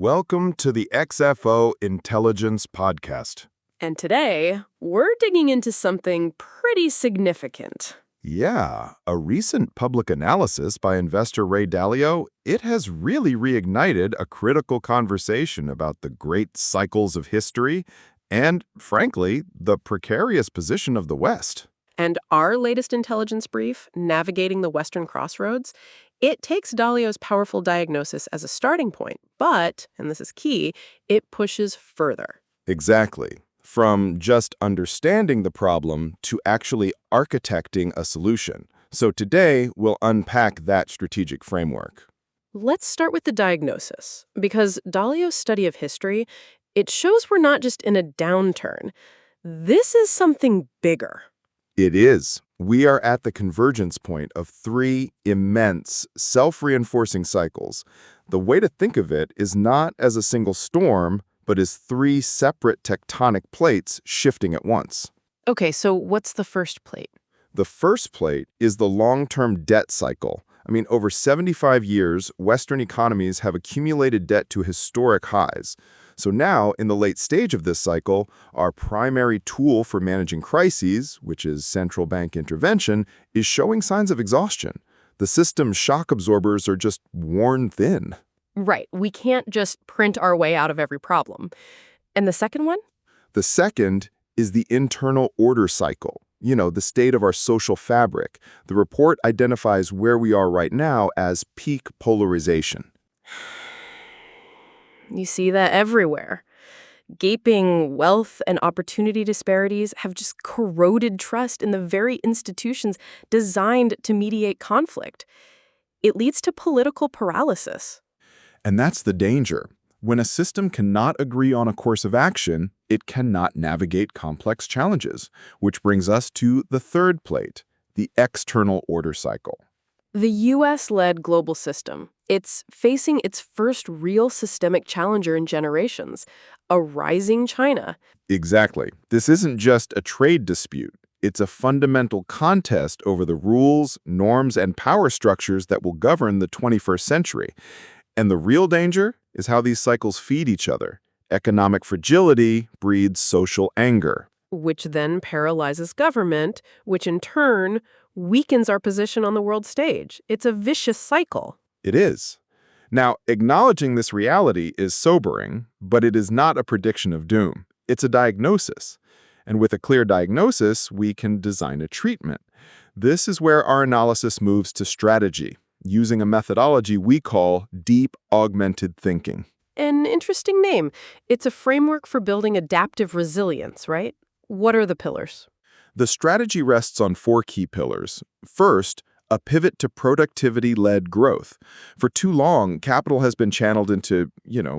Welcome to the XFO Intelligence Podcast. And today, we're digging into something pretty significant. Yeah, a recent public analysis by investor Ray Dalio, it has really reignited a critical conversation about the great cycles of history and, frankly, the precarious position of the West. And our latest intelligence brief, Navigating the Western Crossroads, it takes Dalio's powerful diagnosis as a starting point, but, and this is key, it pushes further. Exactly. From just understanding the problem to actually architecting a solution. So today, we'll unpack that strategic framework. Let's start with the diagnosis, because Dalio's study of history, it shows we're not just in a downturn. This is something bigger. It is. We are at the convergence point of three immense, self-reinforcing cycles. The way to think of it is not as a single storm, but as three separate tectonic plates shifting at once. Okay, so what's the first plate? The first plate is the long-term debt cycle. Over 75 years, Western economies have accumulated debt to historic highs. So now, in the late stage of this cycle, our primary tool for managing crises, which is central bank intervention, is showing signs of exhaustion. The system's shock absorbers are just worn thin. Right, we can't just print our way out of every problem. And the second one? The second is the internal order cycle. The state of our social fabric. The report identifies where we are right now as peak polarization. You see that everywhere. Gaping wealth and opportunity disparities have just corroded trust in the very institutions designed to mediate conflict. It leads to political paralysis. And that's the danger. When a system cannot agree on a course of action, it cannot navigate complex challenges, which brings us to the third plate, the external order cycle. The U.S.-led global system, it's facing its first real systemic challenger in generations, a rising China. Exactly. This isn't just a trade dispute. It's a fundamental contest over the rules, norms, and power structures that will govern the 21st century. And the real danger is how these cycles feed each other. Economic fragility breeds social anger, Which then paralyzes government, which in turn weakens our position on the world stage. It's a vicious cycle. It is. Now, acknowledging this reality is sobering, but it is not a prediction of doom. It's a diagnosis. And with a clear diagnosis, we can design a treatment. This is where our analysis moves to strategy, using a methodology we call Deep Augmented Thinking. An interesting name. It's a framework for building adaptive resilience, right? What are the pillars? The strategy rests on four key pillars. First, a pivot to productivity-led growth. For too long, capital has been channeled into,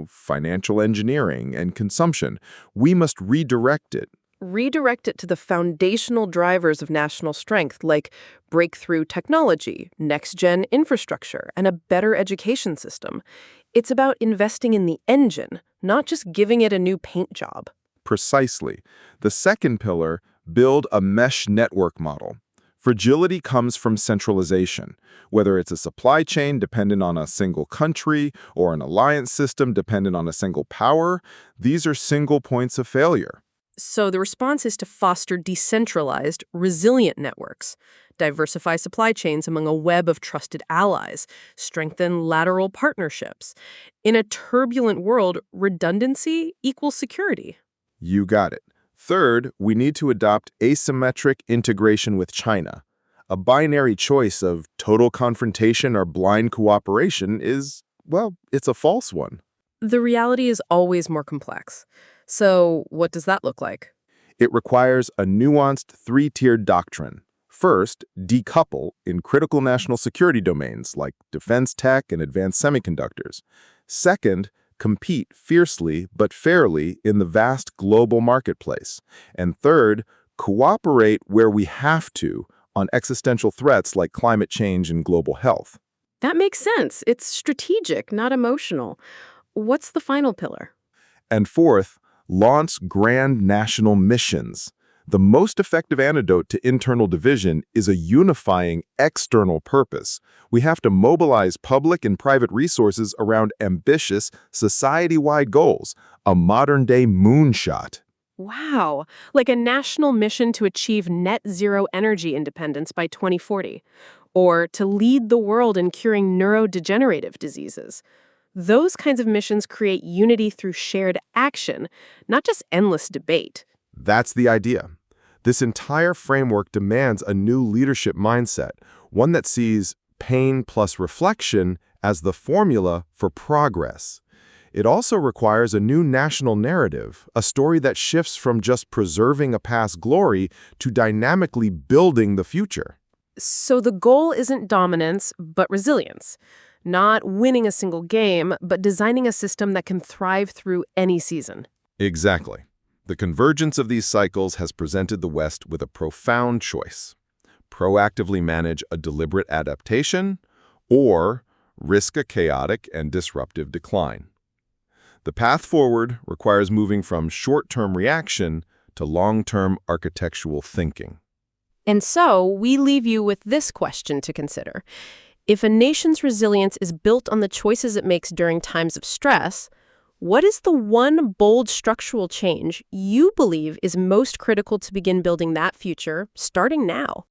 financial engineering and consumption. We must redirect it. Redirect it to the foundational drivers of national strength, like breakthrough technology, next-gen infrastructure, and a better education system. It's about investing in the engine, not just giving it a new paint job. Precisely. The second pillar, build a mesh network model. Fragility comes from centralization, whether it's a supply chain dependent on a single country or an alliance system dependent on a single power. These are single points of failure. So the response is to foster decentralized, resilient networks, diversify supply chains among a web of trusted allies, strengthen lateral partnerships. In a turbulent world, redundancy equals security. You got it. Third, we need to adopt asymmetric integration with China. A binary choice of total confrontation or blind cooperation is, it's a false one. The reality is always more complex. So what does that look like? It requires a nuanced three-tiered doctrine. First, decouple in critical national security domains like defense tech and advanced semiconductors. Second, compete fiercely but fairly in the vast global marketplace. And third, cooperate where we have to on existential threats like climate change and global health. That makes sense. It's strategic, not emotional. What's the final pillar? And fourth, launch grand national missions. The most effective antidote to internal division is a unifying external purpose. We have to mobilize public and private resources around ambitious, society-wide goals, a modern-day moonshot. Wow, like a national mission to achieve net zero energy independence by 2040, or to lead the world in curing neurodegenerative diseases. Those kinds of missions create unity through shared action, not just endless debate. That's the idea. This entire framework demands a new leadership mindset, one that sees pain plus reflection as the formula for progress. It also requires a new national narrative, a story that shifts from just preserving a past glory to dynamically building the future. So the goal isn't dominance, but resilience. Not winning a single game, but designing a system that can thrive through any season. Exactly. The convergence of these cycles has presented the West with a profound choice: proactively manage a deliberate adaptation or risk a chaotic and disruptive decline. The path forward requires moving from short-term reaction to long-term architectural thinking. And so, we leave you with this question to consider. If a nation's resilience is built on the choices it makes during times of stress, what is the one bold structural change you believe is most critical to begin building that future starting now?